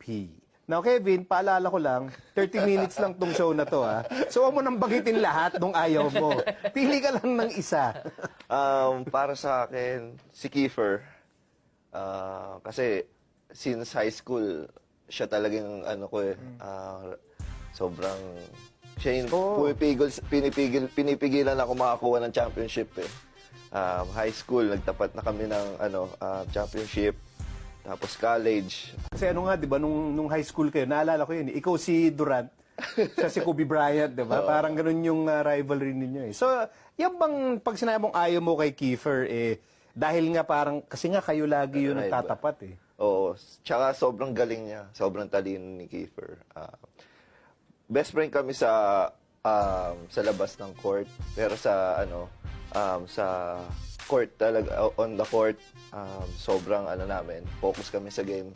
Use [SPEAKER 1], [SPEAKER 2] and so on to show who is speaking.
[SPEAKER 1] MVP. Now, Kevin, paalala ko lang, 30 minutes lang tong show na to, ha? So, huwag mo nang banggitin lahat nung ayaw mo. Pili ka lang ng isa.
[SPEAKER 2] Para sa akin, si Kiefer. Kasi since high school, siya talagang ano ko eh, sobrang siya yung pinipigilan ako makakuha ng championship eh. High school, nagtapat na kami ng championship. Tapos college.
[SPEAKER 1] Kasi ano nga, di ba, nung high school kayo, naalala ko yun, ikaw si Durant, siya si Kobe Bryant, di ba? Parang ganun yung rivalry ninyo eh. So, yan bang pag sinabi mong ayaw mo kay Kiefer, eh, dahil nga parang, kasi nga kayo lagi yun nagtatapat eh.
[SPEAKER 2] Oo. Tsaka sobrang galing niya. Sobrang talino ni Kiefer. Best friend kami sa labas ng court. Pero sa court talaga, on the court, sobrang namin, focus kami sa game.